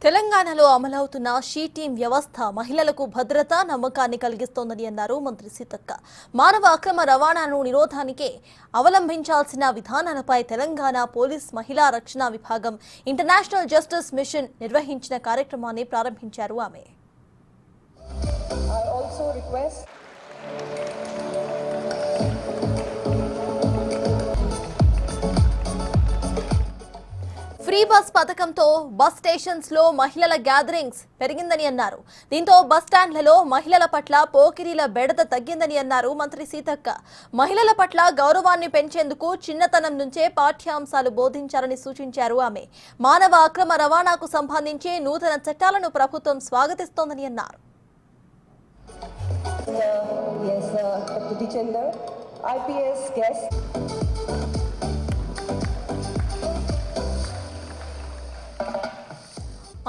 తెలంగాణలో అమలవుతున్న she team వ్యవస్థ మహిళలకు భద్రత నమ్మకాన్ని కలిగిస్తోందని అన్నారు మంత్రి సీతక్క. మానవ అక్రమ రవాణాను నిరోధానికే అవలంబించాల్సిన విధానాలపై తెలంగాణ పోలీస్ మహిళా రక్షణ విభాగం ఇంటర్నేషనల్ జస్టిస్ మిషన్ నిర్వహించిన కార్యక్రమాన్ని ప్రారంభించారు ఆమె. ఫ్రీ బస్ పథకంతో బస్ స్టేషన్స్ లో మహిళల గ్యాదరింగ్స్ పెరిగిందని అన్నారు. దీంతో బస్ స్టాండ్లలో మహిళల పట్ల పోకిరీల బెడద తగ్గిందని అన్నారు మంత్రి సీతక్క. మహిళల పట్ల గౌరవాన్ని పెంచేందుకు చిన్నతనం నుంచే పాఠ్యాంశాలు బోధించాలని సూచించారు ఆమె. మానవ అక్రమ రవాణాకు సంబంధించి నూతన చట్టాలను ప్రభుత్వం స్వాగతిస్తోందని అన్నారు.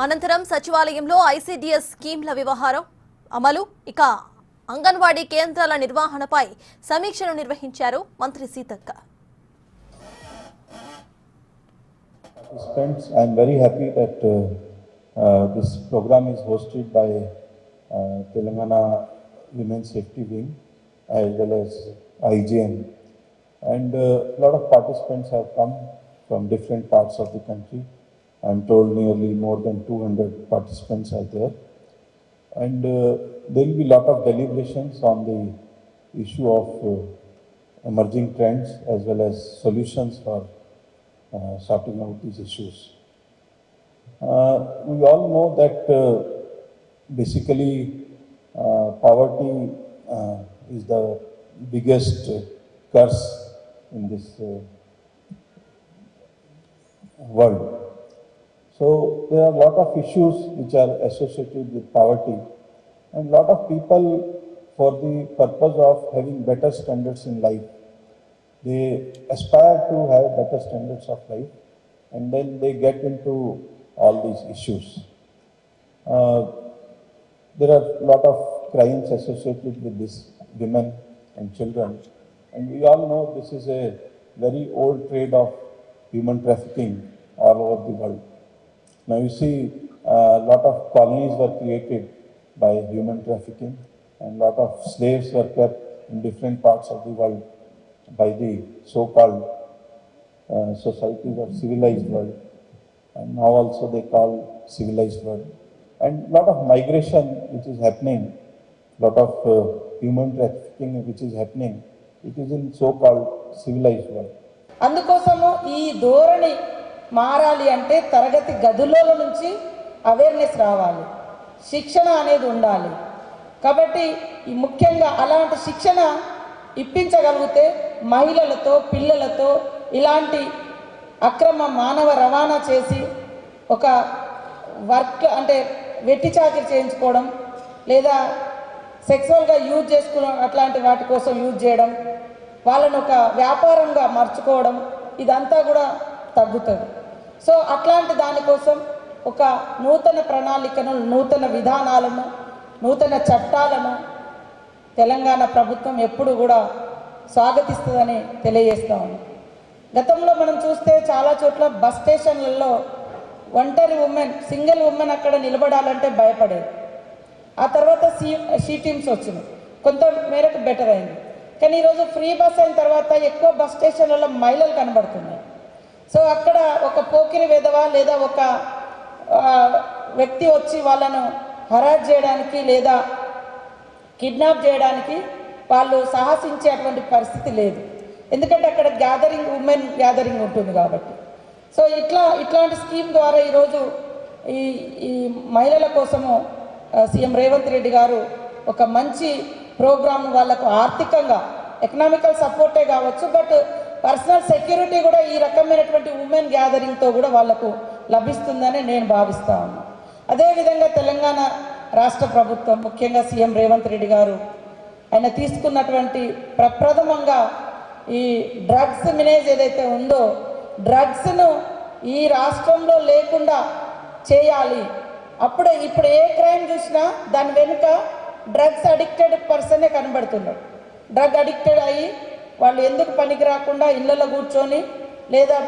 అనంతరం సచివాలయంలో ఐసీడీఎస్ స్కీమ్ల వ్యవహారం అమలు, ఇక అంగన్వాడీ కేంద్రాల నిర్వహణపై సమీక్షను నిర్వహించారు మంత్రి Seethakka. I am very happy that this program is hosted by Telangana Women's Safety Wing as well as IGM, and a lot of participants have come from different parts of the country. I am told nearly more than 200 participants are there, and there will be a lot of deliberations on the issue of emerging trends as well as solutions for sorting out these issues. We all know that basically poverty is the biggest curse in this world. So there are a lot of issues which are associated with poverty, and a lot of people, for the purpose of having better standards in life, they aspire to have better standards of life, and then they get into all these issues. There are a lot of crimes associated with these women and children, and we all know this is a very old trade of human trafficking all over the world. Now you see a lot of colonies were created by human trafficking, and a lot of slaves were kept in different parts of the world by the so-called societies of civilized world, and now also they call civilized world. And a lot of migration which is happening, lot of human trafficking which is happening, it is in so-called civilized world. అందుకోసము ఈ ధోరణి మారాలి అంటే తరగతి గదుల నుంచి awareness రావాలి, శిక్షణ అనేది ఉండాలి. కాబట్టి ముఖ్యంగా అలాంటి శిక్షణ ఇప్పించగలిగితే మహిళలతో పిల్లలతో ఇలాంటి అక్రమ మానవ రవాణా చేసి ఒక వర్క్ అంటే వెట్టి చాకిరి చేయించుకోవడం లేదా సెక్సువల్గా యూజ్ చేసుకోవడం అట్లాంటి వాటి కోసం యూజ్ చేయడం, వాళ్ళను ఒక వ్యాపారంగా మార్చుకోవడం, ఇదంతా కూడా తగ్గుతుంది. సో అట్లాంటి దానికోసం ఒక నూతన ప్రణాళికను, నూతన విధానాలను, నూతన చట్టాలను తెలంగాణ ప్రభుత్వం ఎప్పుడు కూడా స్వాగతిస్తుందని తెలియజేస్తాము. గతంలో మనం చూస్తే చాలా చోట్ల బస్ స్టేషన్లలో ఒంటరి ఉమెన్, సింగిల్ ఉమెన్ అక్కడ నిలబడాలంటే భయపడేది. ఆ తర్వాత షీ టీమ్స్ వచ్చినాయి, కొంత మేరకు బెటర్ అయింది. కానీ ఈరోజు ఫ్రీ బస్ అయిన తర్వాత ఎక్కువ బస్ స్టేషన్లలో మహిళలు కనబడుతున్నాయి. సో అక్కడ ఒక పోకిరి వెధవ లేదా ఒక వ్యక్తి వచ్చి వాళ్ళను హరాజ్ చేయడానికి లేదా కిడ్నాప్ చేయడానికి వాళ్ళు సాహసించేటువంటి పరిస్థితి లేదు, ఎందుకంటే అక్కడ గ్యాదరింగ్, ఉమెన్ గ్యాదరింగ్ ఉంటుంది కాబట్టి. సో ఇట్లాంటి స్కీమ్ ద్వారా ఈరోజు ఈ మహిళల కోసము సీఎం రేవంత్ రెడ్డి గారు ఒక మంచి ప్రోగ్రామ్, వాళ్ళకు ఆర్థికంగా ఎకనామికల్ సపోర్టే కావచ్చు, బట్ పర్సనల్ సెక్యూరిటీ కూడా ఈ రకమైనటువంటి ఉమెన్ గ్యాదరింగ్తో కూడా వాళ్లకు లభిస్తుందని నేను భావిస్తా ఉన్నాను. అదేవిధంగా తెలంగాణ రాష్ట్ర ప్రభుత్వం, ముఖ్యంగా సీఎం రేవంత్ రెడ్డి గారు ఆయన తీసుకున్నటువంటి ప్రప్రథమంగా ఈ డ్రగ్స్ మినేజ్ ఏదైతే ఉందో, డ్రగ్స్ను ఈ రాష్ట్రంలో లేకుండా చేయాలి. ఇప్పుడు ఏ క్రైమ్ చూసినా దాని వెనుక డ్రగ్స్ అడిక్టెడ్ పర్సనే కనబడుతున్నాడు. డ్రగ్ అడిక్టెడ్ అయ్యి వాళ్ళు ఎందుకు పనికి రాకుండా ఇళ్ళలో కూర్చొని లేదా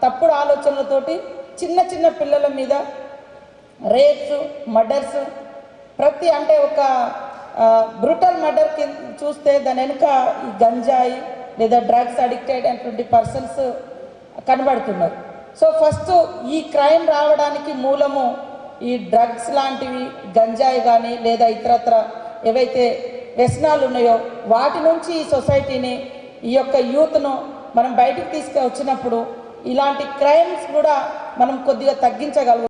తప్పుడు ఆలోచనలతోటి చిన్న చిన్న పిల్లల మీద రేప్స్, మర్డర్స్, ప్రతి అంటే ఒక బ్రూటల్ మర్డర్ చూస్తే దాని వెనుక ఈ గంజాయి లేదా డ్రగ్స్ అడిక్టెడ్ అయినటువంటి పర్సన్స్ కనబడుతున్నారు. సో ఫస్ట్ ఈ క్రైమ్ రావడానికి మూలము ఈ డ్రగ్స్ లాంటివి, గంజాయి కానీ లేదా ఇతరత్ర ఏవైతే వ్యసనాలు ఉన్నాయో వాటి నుంచి ఈ సొసైటీని, ఈ యొక్క యూత్ను మనం బయటికి తీసుకొచ్చినప్పుడు ఇలాంటి క్రైమ్స్ కూడా మనం కొద్దిగా తగ్గించగలుగుతాం.